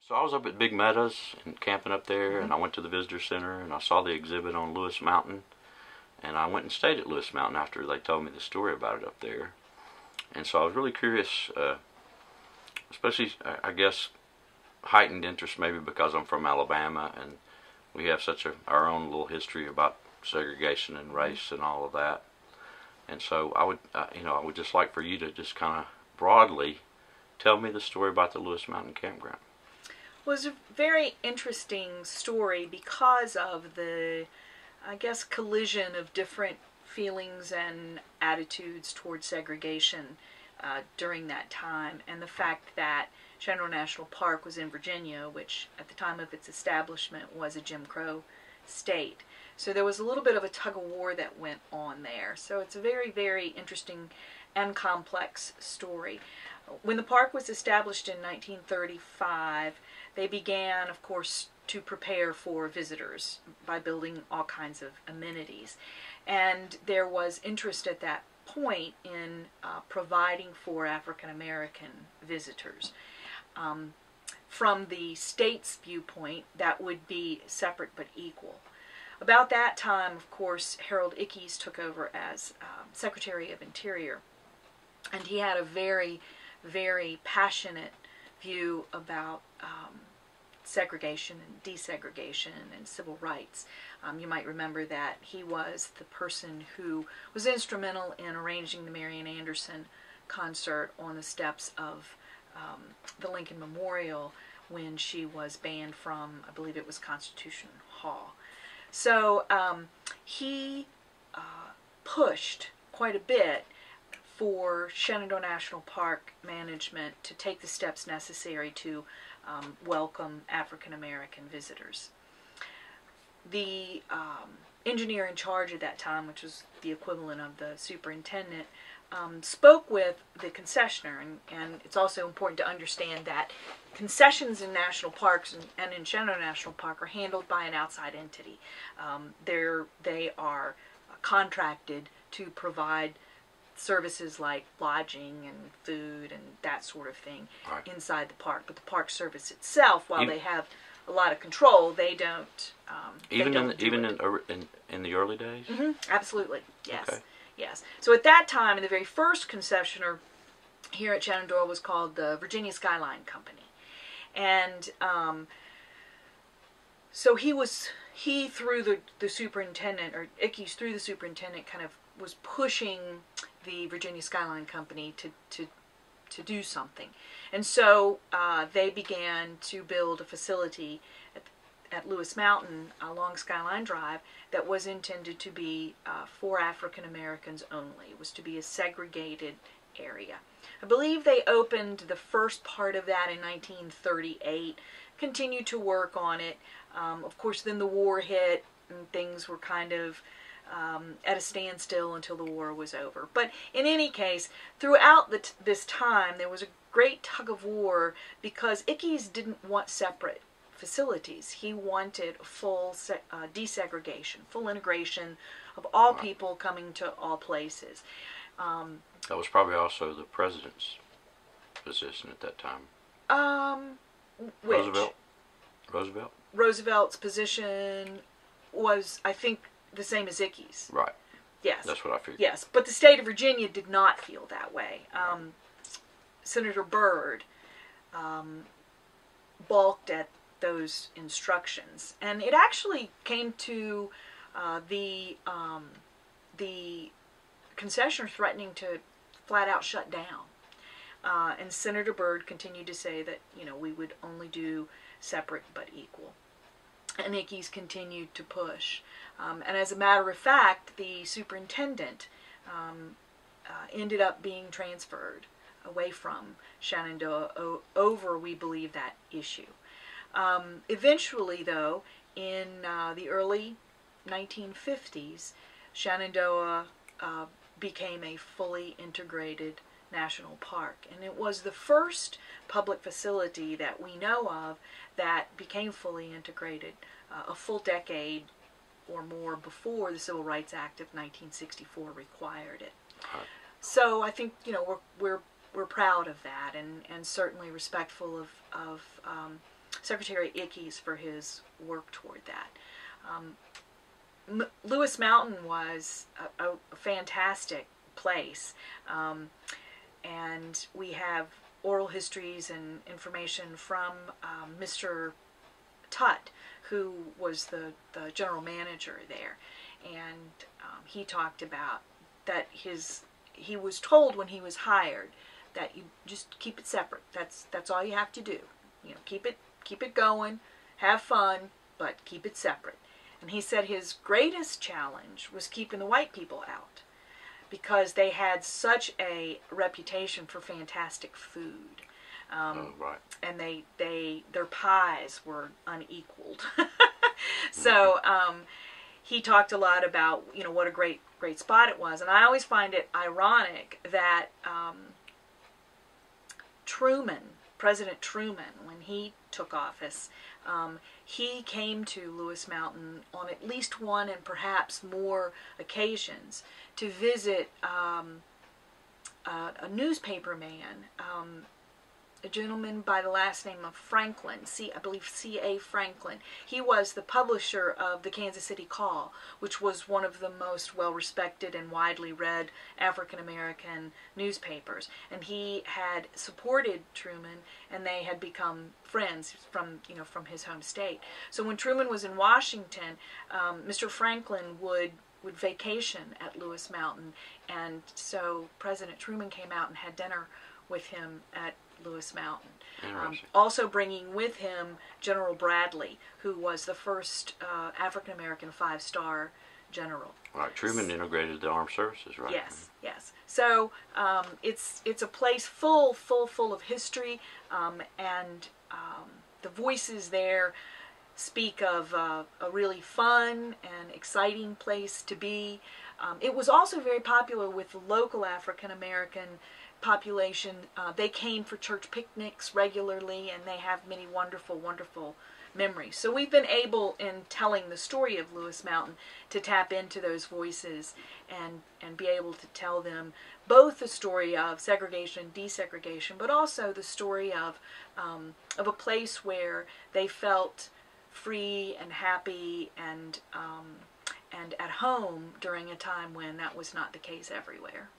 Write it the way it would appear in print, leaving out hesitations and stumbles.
So I was up at Big Meadows and camping up there, and I went to the visitor center and I saw the exhibit on Lewis Mountain, and I went and stayed at Lewis Mountain after they told me the story about it up there. And so I was really curious, especially I guess heightened interest maybe because I'm from Alabama and we have such our own little history about segregation and race and all of that. And so I would just like for you to just kind of broadly tell me the story about the Lewis Mountain Campground. Well, it's a very interesting story because of the, I guess, collision of different feelings and attitudes towards segregation during that time, and the fact that Shenandoah National Park was in Virginia, which at the time of its establishment was a Jim Crow state. So there was a little bit of a tug-of-war that went on there. So it's a very, very interesting and complex story. When the park was established in 1935, they began, of course, to prepare for visitors by building all kinds of amenities. And there was interest at that point in providing for African American visitors. From the state's viewpoint, that would be separate but equal. About that time, of course, Harold Ickes took over as Secretary of Interior, and he had a very, very passionate view about segregation and desegregation and civil rights. You might remember that he was the person who was instrumental in arranging the Marian Anderson concert on the steps of the Lincoln Memorial when she was banned from, I believe it was Constitution Hall. So he pushed quite a bit for Shenandoah National Park management to take the steps necessary to welcome African American visitors. The engineer in charge at that time, which was the equivalent of the superintendent, spoke with the concessionaire, and it's also important to understand that concessions in national parks and in Shenandoah National Park are handled by an outside entity. They are contracted to provide services like lodging and food and that sort of thing inside the park. But the Park Service itself, while they have a lot of control, they don't. Even in the early days. Mm-hmm. Absolutely, yes, Okay. yes. So at that time, the very first concessionaire here at Shenandoah was called the Virginia Skyline Company, and so he through the superintendent, or Ickes through the superintendent, kind of was pushing the Virginia Skyline Company to do something. And so they began to build a facility at Lewis Mountain along Skyline Drive that was intended to be for African Americans only. It was to be a segregated area. I believe they opened the first part of that in 1938, continued to work on it. Of course, then the war hit and things were kind of at a standstill until the war was over. But in any case, throughout this time, there was a great tug of war because Ickes didn't want separate facilities. He wanted full desegregation, full integration of all people coming to all places. That was probably also the president's position at that time. Which? Roosevelt? Roosevelt's position was, I think, the same as Ickes. Right. Yes. That's what I figured. Yes, but the state of Virginia did not feel that way. Senator Byrd balked at those instructions, and it actually came to the concessionaire threatening to flat out shut down. And Senator Byrd continued to say that, we would only do separate but equal. And Ickes continued to push. And as a matter of fact, the superintendent ended up being transferred away from Shenandoah over, we believe, that issue. Eventually, though, in the early 1950s, Shenandoah became a fully integrated national park. And it was the first public facility that we know of that became fully integrated a full decade or more before the Civil Rights Act of 1964 required it. So I think we're proud of that, and certainly respectful of Secretary Ickes for his work toward that. Lewis Mountain was a fantastic place, and we have oral histories and information from Mr. Tutt, who was the general manager there, and he talked about that he was told when he was hired that you just keep it separate. That's all you have to do. Keep it going, have fun, but keep it separate. And he said his greatest challenge was keeping the white people out, because they had such a reputation for fantastic food. Right. And their pies were unequaled. So he talked a lot about what a great spot it was, and I always find it ironic that President Truman, when he took office, he came to Lewis Mountain on at least one and perhaps more occasions to visit a newspaper man, a gentleman by the last name of Franklin, I believe C.A. Franklin. He was the publisher of the Kansas City Call, which was one of the most well-respected and widely read African-American newspapers. And he had supported Truman, and they had become friends from his home state. So when Truman was in Washington, Mr. Franklin would vacation at Lewis Mountain, and so President Truman came out and had dinner with him at Lewis Mountain. Also bringing with him General Bradley, who was the first African-American 5-star general. Right, Truman integrated the armed services, right? Yes, yes. So it's a place full of history, and the voices there speak of a really fun and exciting place to be. It was also very popular with the local African-American population. They came for church picnics regularly, and they have many wonderful, wonderful memories. So we've been able, in telling the story of Lewis Mountain, to tap into those voices and be able to tell them both the story of segregation and desegregation, but also the story of a place where they felt free and happy and at home during a time when that was not the case everywhere.